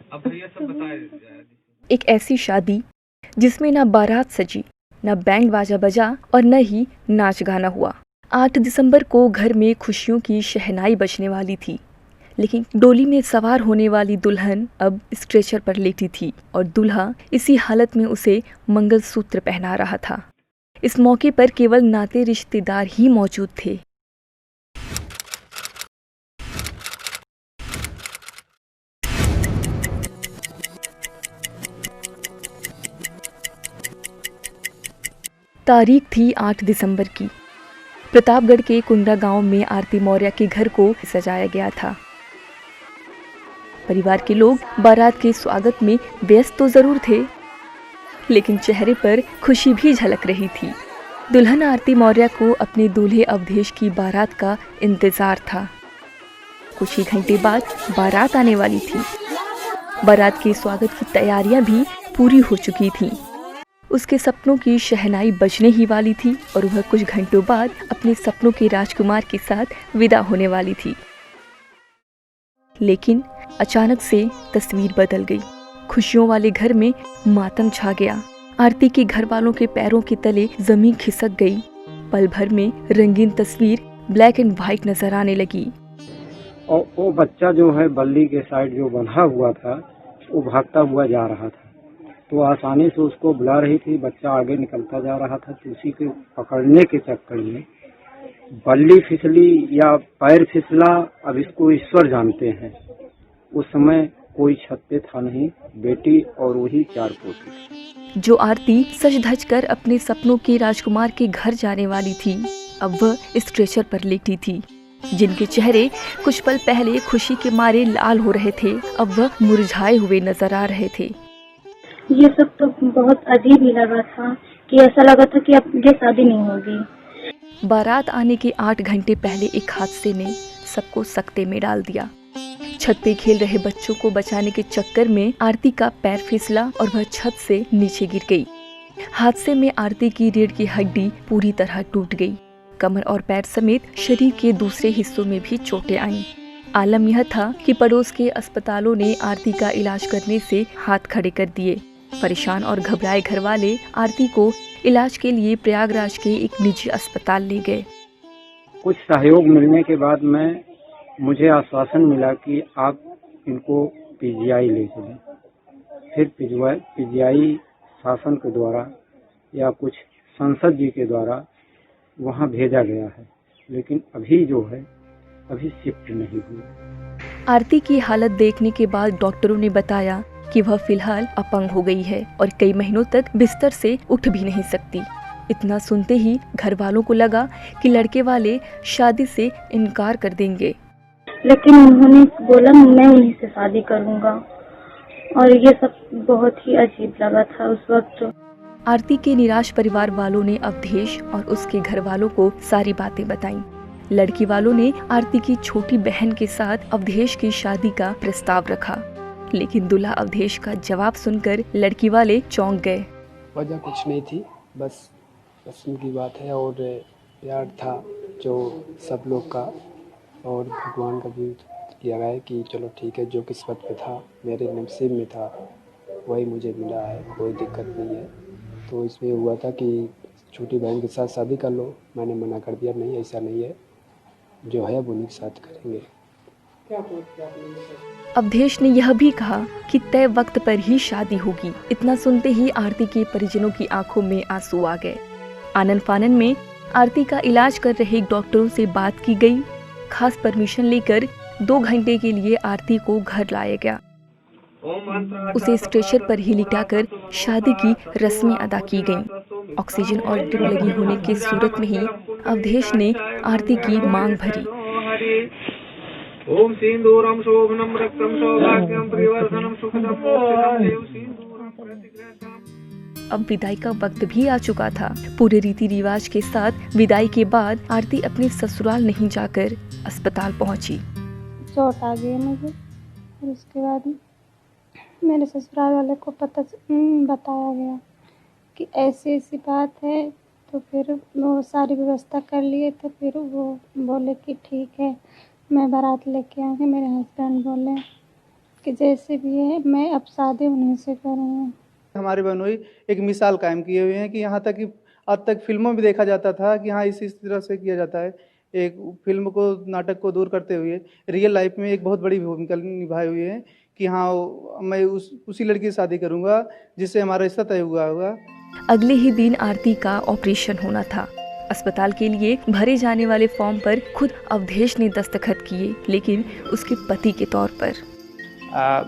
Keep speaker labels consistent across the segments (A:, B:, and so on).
A: अब भैया सब बताए।
B: एक ऐसी शादी जिसमें ना बारात सजी, न बैंड बाजा बजा और न ही नाच गाना हुआ। 8 दिसंबर को घर में खुशियों की शहनाई बजने वाली थी, लेकिन डोली में सवार होने वाली दुल्हन अब स्ट्रेचर पर लेटी थी और दूल्हा इसी हालत में उसे मंगलसूत्र पहना रहा था। इस मौके पर केवल नाते रिश्तेदार ही मौजूद थे। तारीख थी 8 दिसंबर की। प्रतापगढ़ के कुंडा गांव में आरती मौर्य के घर को सजाया गया था। परिवार के लोग बारात के स्वागत में व्यस्त तो जरूर थे, लेकिन चेहरे पर खुशी भी झलक रही थी। दुल्हन आरती मौर्य को अपने दूल्हे अवधेश की बारात का इंतजार था। कुछ ही घंटे बाद बारात आने वाली थी। बारात के स्वागत की तैयारियां भी पूरी हो चुकी थीं। उसके सपनों की शहनाई बजने ही वाली थी और वह कुछ घंटों बाद अपने सपनों के राजकुमार के साथ विदा होने वाली थी। लेकिन अचानक से तस्वीर बदल गई। खुशियों वाले घर में मातम छा गया। आरती के घर वालों के पैरों के तले जमीन खिसक गई। पल भर में रंगीन तस्वीर ब्लैक एंड व्हाइट नजर आने लगी।
C: और वो बच्चा जो है बल्ली के साइड जो बंधा हुआ था वो भागता हुआ जा रहा था, तो आसानी से उसको बुला रही थी। बच्चा आगे निकलता जा रहा था, तो उसी के पकड़ने के चक्कर में बल्ली फिसली या पैर फिसला, अब इसको ईश्वर जानते हैं। उस समय कोई छत पे था नहीं, बेटी और वही 4 पोती।
B: जो आरती सज धज कर अपने सपनों के राजकुमार के घर जाने वाली थी, अब वह स्ट्रेचर पर लेटी थी। जिनके चेहरे कुछ पल पहले खुशी के मारे लाल हो रहे थे, अब वह मुरझाए हुए नजर आ रहे थे।
D: ये सब तो बहुत अजीब ही लगा था कि ऐसा लगा था कि अब ये शादी नहीं होगी।
B: बारात आने के 8 घंटे पहले एक हादसे ने सबको सकते में डाल दिया। छत पे खेल रहे बच्चों को बचाने के चक्कर में आरती का पैर फिसला और वह छत से नीचे गिर गई। हादसे में आरती की रीढ़ की हड्डी पूरी तरह टूट गई। कमर और पैर समेत शरीर के दूसरे हिस्सों में भी चोटें आईं। आलम यह था कि पड़ोस के अस्पतालों ने आरती का इलाज करने से हाथ खड़े कर दिए। परेशान और घबराए घर वाले आरती को इलाज के लिए प्रयागराज के एक निजी अस्पताल ले गए।
C: कुछ सहयोग मिलने के बाद मुझे आश्वासन मिला कि आप इनको पीजीआई ले चलें। फिर पीजीआई शासन के द्वारा या कुछ संसद जी के द्वारा वहाँ भेजा गया है, लेकिन अभी जो है अभी शिफ्ट नहीं हुई।
B: आरती की हालत देखने के बाद डॉक्टरों ने बताया कि वह फिलहाल अपंग हो गई है और कई महीनों तक बिस्तर से उठ भी नहीं सकती। इतना सुनते ही घर वालों को लगा कि लड़के वाले शादी से इनकार कर देंगे,
D: लेकिन उन्होंने बोला मैं उन्हीं से शादी करूंगा, और ये सब बहुत ही अजीब लगा था उस वक्त।
B: आरती के निराश परिवार वालों ने अवधेश और उसके घर वालों को सारी बातें बताईं। लड़की वालों ने आरती की छोटी बहन के साथ अवधेश की शादी का प्रस्ताव रखा, लेकिन दूल्हा अवधेश का जवाब सुनकर लड़की वाले चौंक गए।
E: वजह कुछ नहीं थी, बस पसंद की बात है और प्यार था जो सब लोग का, और भगवान का भी किया गया है कि चलो ठीक है, जो किस्मत में था, मेरे नसीब में था, वही मुझे मिला है, कोई दिक्कत नहीं है। तो इसमें हुआ था कि छोटी बहन के साथ शादी कर लो। मैंने मना कर दिया, नहीं ऐसा नहीं है, जो है वो उन्हीं के साथ करेंगे।
B: अवधेश ने यह भी कहा कि तय वक्त पर ही शादी होगी। इतना सुनते ही आरती के परिजनों की आंखों में आंसू आ गए। आनन फानन में आरती का इलाज कर रहे डॉक्टरों से बात की गई। खास परमिशन लेकर 2 घंटे के लिए आरती को घर लाया गया। उसे स्ट्रेचर पर ही लिटाकर शादी की रस्में अदा की गईं। ऑक्सीजन और ड्रिप लगी होने की सूरत में ही अवधेश ने आरती की मांग भरी।
A: ओम सिंदूरम शोभनम रक्तम सौभाग्यम परिवर्धनम सुखदम मोक्षदम सिंदूरम प्रतिग्रहणम।
B: अब विदाई का वक्त भी आ चुका था। पूरे रीति रिवाज के साथ विदाई के बाद आरती अपने ससुराल नहीं जाकर अस्पताल पहुंची।
D: चोट आ गई मुझे, और उसके बाद मेरे ससुराल वाले को बताया गया कि ऐसी ऐसी बात है। तो फिर वो सारी व्यवस्था कर लिए, तो फिर वो बोले कि ठीक है, मैं बारात लेके आऊँगी। मेरे हस्बैंड बोले कि जैसे भी है मैं अब शादी उन्हीं से करूँगी।
F: हमारे बहनोई एक मिसाल कायम किए हुए हैं कि यहाँ तक कि आज तक फिल्मों में देखा जाता था कि हाँ इस तरह से किया जाता है। एक फिल्म को नाटक को दूर करते हुए रियल लाइफ में एक बहुत बड़ी भूमिका निभाए हुए हैं कि हाँ मैं उसी लड़की से शादी करूँगा जिससे हमारा रिश्ता तय हुआ होगा।
B: अगले ही दिन आरती का ऑपरेशन होना था। अस्पताल के लिए भरे जाने वाले फॉर्म पर खुद अवधेश ने दस्तखत किए, लेकिन उसके पति के तौर पर।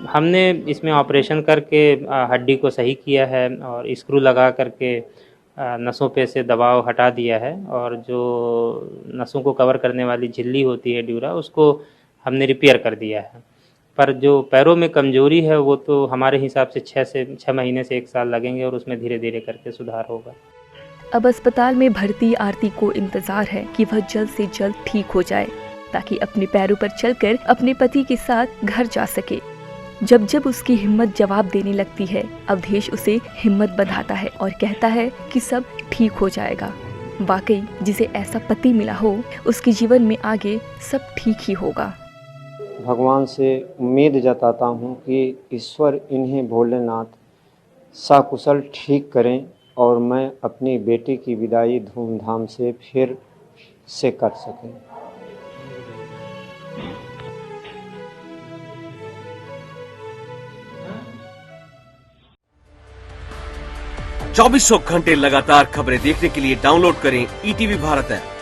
G: हमने इसमें ऑपरेशन करके हड्डी को सही किया है और स्क्रू लगा करके नसों पे से दबाव हटा दिया है और जो नसों को कवर करने वाली झिल्ली होती है ड्यूरा, उसको हमने रिपेयर कर दिया है। पर जो पैरों में कमजोरी है वो तो हमारे हिसाब से 6 महीने से 1 साल लगेंगे और उसमें धीरे धीरे करके सुधार होगा।
B: अब अस्पताल में भर्ती आरती को इंतजार है कि वह जल्द से जल्द ठीक हो जाए ताकि अपने पैरों पर चलकर अपने पति के साथ घर जा सके। जब जब उसकी हिम्मत जवाब देने लगती है, अवधेश उसे हिम्मत बंधाता है और कहता है कि सब ठीक हो जाएगा। वाकई जिसे ऐसा पति मिला हो उसके जीवन में आगे सब ठीक ही होगा।
C: भगवान से उम्मीद जताता हूँ कि ईश्वर इन्हें भोलेनाथ सकुशल ठीक करें और मैं अपनी बेटी की विदाई धूमधाम से फिर से कर सकें।
H: चौबीसों घंटे लगातार खबरें देखने के लिए डाउनलोड करें ईटीवी भारत ऐप।